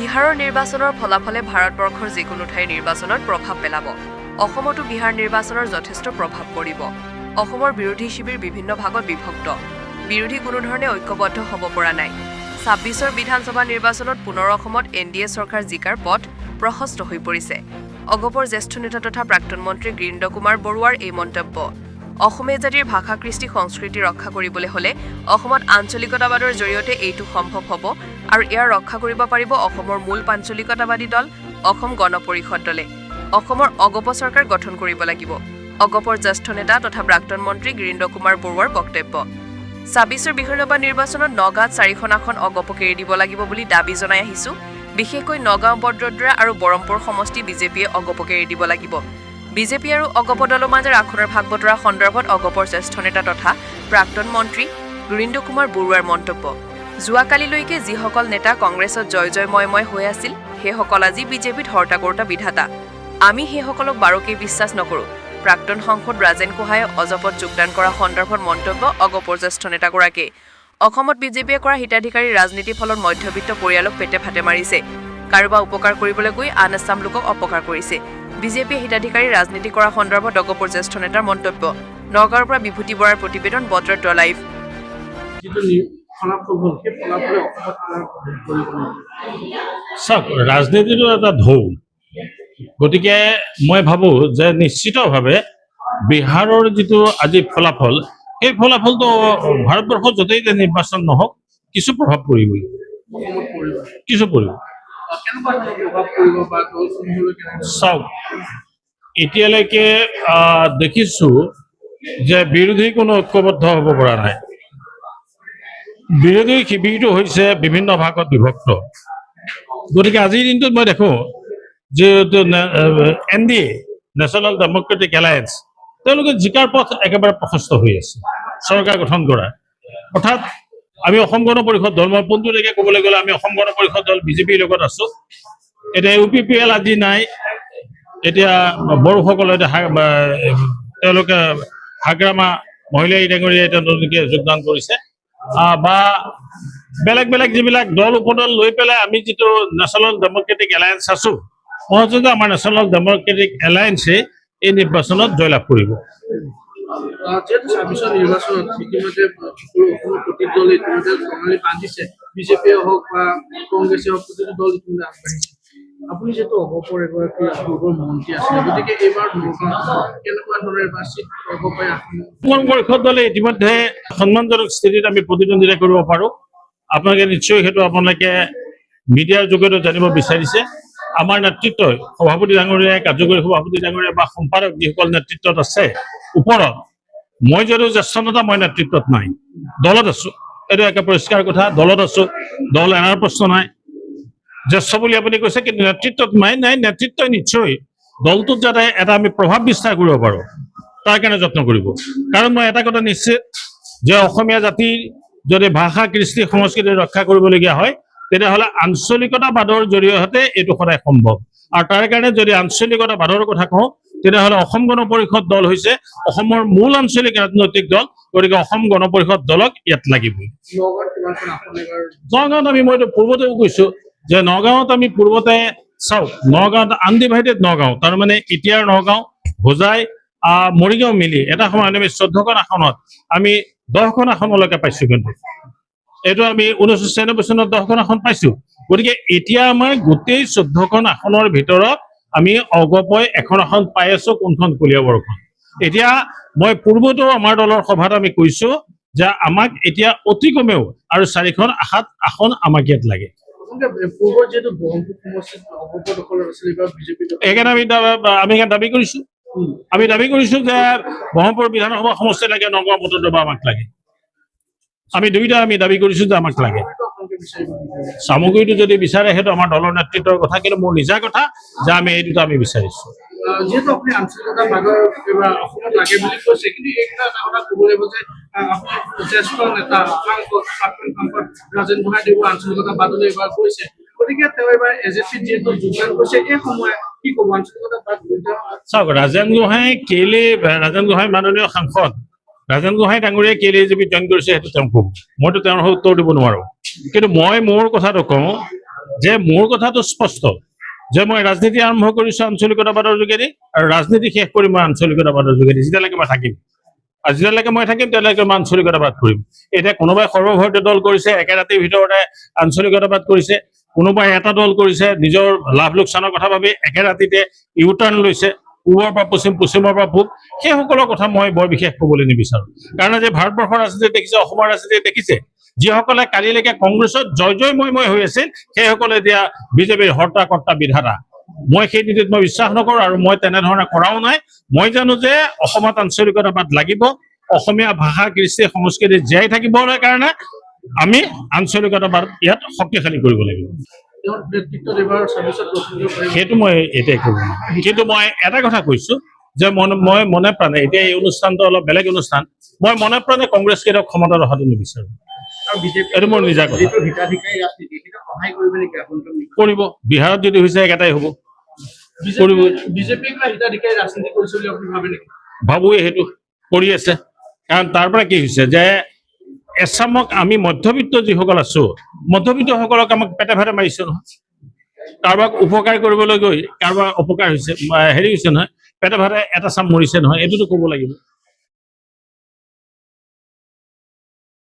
বিহাৰৰ নিৰ্বাচনৰ ফলাফলে ভাৰতবৰ্ষৰ যিকোনো ঠাইৰ নিৰ্বাচনত প্ৰভাৱ পেলাব। অসমতো বিহাৰ নিৰ্বাচনৰ যথেষ্ট প্ৰভাৱ পৰিব। অসমৰ বিৰোধী শিবিৰ বিভিন্ন ভাগত বিভক্ত। বিৰোধী কোনো ধৰণে ঐক্যবদ্ধ হ'ব পৰা নাই। ২৬ৰ বিধানসভা নিৰ্বাচনত পুনৰ অসমত NDA চৰকাৰ জিকাৰ পথ প্ৰশস্ত হৈ পৰিছে। অগপৰ জ্যেষ্ঠ নেতা তথা প্ৰাক্তন মন্ত্ৰী গিৰীন্দ্ৰ কুমাৰ বৰুৱাৰ এই মন্তব্য। অসমীয়া জাতিৰ ভাষা কৃষ্টি সংস্কৃতি ৰক্ষা কৰিবলৈ হ'লে অসমত আঞ্চলিকতাবাদৰ জৰিয়তে এইটো সম্ভৱ হ'ব আৰু ইয়াৰ ৰক্ষা কৰিব পাৰিব অসমৰ মূল আঞ্চলিকতাবাদী দল অসম গণ পৰিষদ দলে। অসমৰ অগপ চৰকাৰ গঠন কৰিব লাগিব। অগপৰ জ্যেষ্ঠ নেতা তথা প্ৰাক্তন মন্ত্ৰী গিৰীন্দ্ৰ কুমাৰ বৰুৱাৰ বক্তব্য। ২৬ৰ বিধানসভা নিৰ্বাচনত নগাঁৱত 4খন আসন অগপক এৰি দিব লাগিব বুলি দাবী জনাই আহিছো। বিশেষকৈ নগাঁও বৰদোদৰা আৰু বৰমপুৰ সমষ্টি বিজেপিয়ে অগপক এৰি দিব লাগিব। বিজেপি আৰু অগপ দলৰ মাজৰ আসনৰ ভাগ বতৰা সন্দৰ্ভত অগপৰ জ্যেষ্ঠ নেতা তথা প্ৰাক্তন মন্ত্ৰী গিৰীন্দ্ৰ কুমাৰ বৰুৱাৰ মন্তব্য। যোৱাকালিলৈকে যিসকল নেতা কংগ্ৰেছত জয় জয়ময় হৈ আছিল সেইসকল আজি বিজেপিত হৰ্তাকৰ্তা বিধাতা। আমি সেইসকলক বাৰুকেই বিশ্বাস নকৰোঁ। প্ৰাক্তন সাংসদ ৰাজেন গোহাঁয়ে অজপত যোগদান কৰা সন্দৰ্ভত মন্তব্য অগপৰ জ্যেষ্ঠ নেতাগৰাকীয়ে। অসমত বিজেপিয়ে কৰা হিতাধিকাৰী ৰাজনীতিৰ ফলত মধ্যবিত্ত পৰিয়ালক পেটে ফাটে মাৰিছে। কাৰোবাক উপকাৰ কৰিবলৈ গৈ আন এচাম লোকক অপকাৰ কৰিছে। বিজেপিয়ে হিতাধিকাৰী ৰাজনীতি কৰা সন্দৰ্ভত অগপৰ জ্যেষ্ঠ নেতাৰ মন্তব্য। নগাঁৱৰ পৰা বিভূতি বৰাৰ প্ৰতিবেদন বদ্ৰত লাইভ। চাওক, ৰাজনীতিটো এটা ঢৌ। গতিকে মই ভাবোঁ যে নিশ্চিতভাৱে বিহাৰৰ যিটো আজি ফলাফল, সেই ফলাফলটো ভাৰতবৰ্ষত য'তেই নিৰ্বাচন নহওক কিছু প্ৰভাৱ পৰিবই, কিছু পৰিব। চাওক, এতিয়ালৈকে দেখিছোঁ যে বিৰোধী কোনো ঐক্যবদ্ধ হ'ব পৰা নাই। বিৰোধী শিবিৰটো হৈছে বিভিন্ন ভাগত বিভক্ত। গতিকে আজিৰ দিনটোত মই দেখোঁ যে NDA নেশ্যনেল ডেম'ক্ৰেটিক এলায়েন্স তেওঁলোকে জিকাৰ পথ একেবাৰে প্ৰশস্ত হৈ আছে চৰকাৰ গঠন কৰা। অৰ্থাৎ আমি অসম গণ পৰিষদ দল, মই পোনপটীয়াকৈ ক'বলৈ গ'লে আমি অসম গণ পৰিষদ দল বিজেপিৰ লগত আছোঁ। এতিয়া UPPL আজি নাই। এতিয়া বড়োসকলে তেওঁলোকে হাগ্ৰামা মহিলা ডাঙৰীয়াই এতিয়া নতুনকৈ যোগদান কৰিছে। বা বেলেগ বেলেগ যিবিলাক দল উপদল লৈ পেলাই আমি যিটো নেশ্যনেল ডেম'ক্ৰেটিক এলায়েন্স আছোঁ, মই ভাবোঁ যে আমাৰ নেশ্যনেল ডেম'ক্ৰেটিক এলায়েন্সে এই নিৰ্বাচনত জয়লাভ কৰিব। যিহেতু ২৬ৰ নিৰ্বাচনত ইতিমধ্যে প্ৰতিটো দল ইতিমধ্যে প্ৰণালী বান্ধিছে, বিজেপিয়ে হওক বা কংগ্ৰেছে হওক, প্ৰতিটো দল ইতিমধ্যে আগবাঢ়িছে। আপুনি যিহেতু অগপৰ এগৰাকী পূৰ্বৰ মন্ত্ৰী আছিলে, গতিকে এইবাৰ কেনেকুৱা ধৰণৰ বাচিত অগপই অসম পৰিষদ দলে ইতিমধ্যে সন্মানজনক স্থিতিত আমি প্ৰতিদ্বন্দ্বিতা কৰিব পাৰোঁ। আপোনালোকে নিশ্চয় সেইটো আপোনালোকে মিডিয়াৰ যোগেদি জানিব বিচাৰিছে। আমাৰ নেতৃত্বই সভাপতি ডাঙৰীয়াই, কাৰ্যকৰী সভাপতি ডাঙৰীয়া বা সম্পাদক যিসকল নেতৃত্বত আছে ওপৰত, মই যদিও জ্যেষ্ঠ নেতা, মই নেতৃত্বত নাই, দলত আছোঁ। এইটো একে পৰিষ্কাৰ কথা। দলত আছোঁ, দল এনাৰ প্ৰশ্ন নাই। জ্যেষ্ঠ বুলি আপুনি কৈছে, কিন্তু নেতৃত্বত নাই। নেতৃত্বই নিশ্চয় দলটোত যাতে এটা আমি প্ৰভাৱ বিস্তাৰ কৰিব পাৰোঁ তাৰ কাৰণে যত্ন কৰিব। কাৰণ মই এটা কথা নিশ্চিত যে অসমীয়া জাতিৰ যদি ভাষা কৃষ্টি সংস্কৃতি ৰক্ষা কৰিবলগীয়া হয়, তেতিয়াহ'লে আঞ্চলিকতাবাদৰ জৰিয়তে এইটো সদায় সম্ভৱ। আৰু তাৰ কাৰণে যদি আঞ্চলিকতাবাদৰ কথা কওঁ, তেতিয়াহ'লে অসম গণ পৰিষদ দল হৈছে অসমৰ মূল আঞ্চলিক ৰাজনৈতিক দল। গতিকে অসম গণ পৰিষদ দলক ইয়াত লাগিবই। নগাঁৱত মইতো পূৰ্বতেও কৈছোঁ যে নগাঁৱত আমি পূৰ্বতে চাওক, নগাঁৱত আনডিভাইডেড নগাঁও, তাৰমানে এতিয়াৰ নগাঁও, হোজাই, মৰিগাঁও মিলি এটা সময়ত আমি 14খন আসনত আমি 10খন আসনলৈকে পাইছোঁ। কিন্তু এইটো আমি 1996 চনত 10খন আসন পাইছোঁ। গতিকে এতিয়া আমাৰ গোটেই 14খন আসনৰ ভিতৰত আমি অগপই এখন আসন পাই আছোঁ, কোনখন কলিয়াবৰখন। এতিয়া মই পূৰ্বতেও আমাৰ দলৰ সভাত আমি কৈছোঁ যে আমাক এতিয়া অতি কমেও আৰু 4খন আসন আমাক ইয়াত লাগে। সেইকাৰণে আমি দাবী কৰিছোঁ যে ব্ৰহ্মপুৰ বিধানসভা সমষ্টি লাগে, নগাঁও বৰদোদৰা আমাক লাগে। আমি দুইটা দাবী কৰিছোঁ যে আমাক লাগে। চামগুৰিটো যদি বিচাৰে সেইটো আমাৰ দলৰ নেতৃত্বৰ কথা, কিন্তু মোৰ নিজা কথা যে আমি এই দুটা আমি বিচাৰিছোঁ। যিহেতু আপুনি আঞ্চলিকতাবাদৰ কিবা অসমত লাগে বুলি কৈছে, কিন্তু এইকেইটা এটা কথা ক'ব লাগিব যে আপুনি জ্যেষ্ঠ নেতা ৰাজেন গোহাঁইদেৱো আঞ্চলিকতাবাদলৈ এইবাৰ গৈছে। গতিকে তেওঁ এইবাৰ AJPত যিহেতু যোগদান কৰিছে, এই সময়ত কি ক'ব আঞ্চলিকতাবাদ? চাওক, ৰাজেন গোহাঁই মাননীয় সাংসদ ৰাজেন গোহাঁই ডাঙৰীয়াই কেলে AJPত জইন কৰিছে সেইটো তেওঁ ক'ব। মইতো তেওঁৰ উত্তৰ দিব নোৱাৰোঁ। কিন্তু মই মোৰ কথাটো কওঁ যে মোৰ কথাটো স্পষ্ট যে মই ৰাজনীতি আৰম্ভ কৰিছো আঞ্চলিকতাবাদৰ যোগেদি আৰু ৰাজনীতি শেষ কৰি মই আঞ্চলিকতাবাদৰ যোগেদি যেতিয়ালৈকে মই থাকিম আৰু যেতিয়ালৈকে মই থাকিম তেতিয়ালৈকে মই আঞ্চলিকতাবাদ কৰিম এতিয়া কোনোবাই সৰ্বভাৰতীয় দল কৰিছে একে ৰাতিৰ ভিতৰতে আঞ্চলিকতাবাদ কৰিছে কোনোবাই এটা দল কৰিছে নিজৰ লাভ লোকচানৰ কথা ভাবি একে ৰাতিতে ইউটাৰ্ণ লৈছে পূবৰ পৰা পশ্চিম পশ্চিমৰ পৰা পূব সেইসকলৰ কথা মই বৰ বিশেষ ক'বলৈ নিবিচাৰোঁ কাৰণ আজি ভাৰতবৰ্ষৰ ৰাজনীতি দেখিছে অসমৰ ৰাজনীতি দেখিছে যিসকলে কালিলৈকে কংগ্ৰেছত জয় মই হৈ আছিল সেইসকলে এতিয়া বিজেপিৰ হৰ্তা কৰ্তা বিধাতা মই সেই নীতিত মই বিশ্বাস নকৰোঁ আৰু মই তেনেধৰণে কৰাও নাই মই জানো যে অসমত আঞ্চলিকতাবাদ লাগিব অসমীয়া ভাষা কৃষ্টি সংস্কৃতি জীয়াই থাকিবলৈ কাৰণে আমি আঞ্চলিকতাবাদ ইয়াত শক্তিশালী কৰিব লাগিব তেওঁৰ নেতৃত্বত এইবাৰ 26ত গঠন কৰিব পাৰিব সেইটো মই এতিয়াই ক'ব নোৱাৰোঁ কিন্তু মই এটা কথা কৈছোঁ যে মই মনে প্ৰাণে এতিয়া এই অনুষ্ঠানটো অলপ বেলেগ অনুষ্ঠান মই মনে প্ৰাণে কংগ্ৰেছ কেইটাক ক্ষমতাত অহাটো নিবিচাৰোঁ আৰু বিজেপি এইটো মোৰ নিজা কথা যিটো হিতাধিকাৰী ৰাজনীতি সেইটো সহায় কৰিব নেকি আপোনালোকে কৰিব বিহাৰত যদি হৈছে একেটাই হ'ব কৰিব বিজেপি কিবা হিতাধিকাৰী ৰাজনীতি কৰিছে বুলি আপুনি ভাবে নেকি ভাবোঁৱে সেইটো কৰি আছে কাৰণ তাৰ পৰা কি হৈছে যে এছামক আমি মধ্যবিত্ত যিসকল আছোঁ মধ্যবিত্তসকলক আমাক পেটে ভাতে মাৰিছে নহয় কাৰোবাক উপকাৰ কৰিবলৈ গৈ কাৰোবাৰ অপকাৰ হৈছে হেৰি হৈছে নহয় পেটে ভাতে এটা চাম মৰিছে নহয় এইটোতো ক'ব লাগিব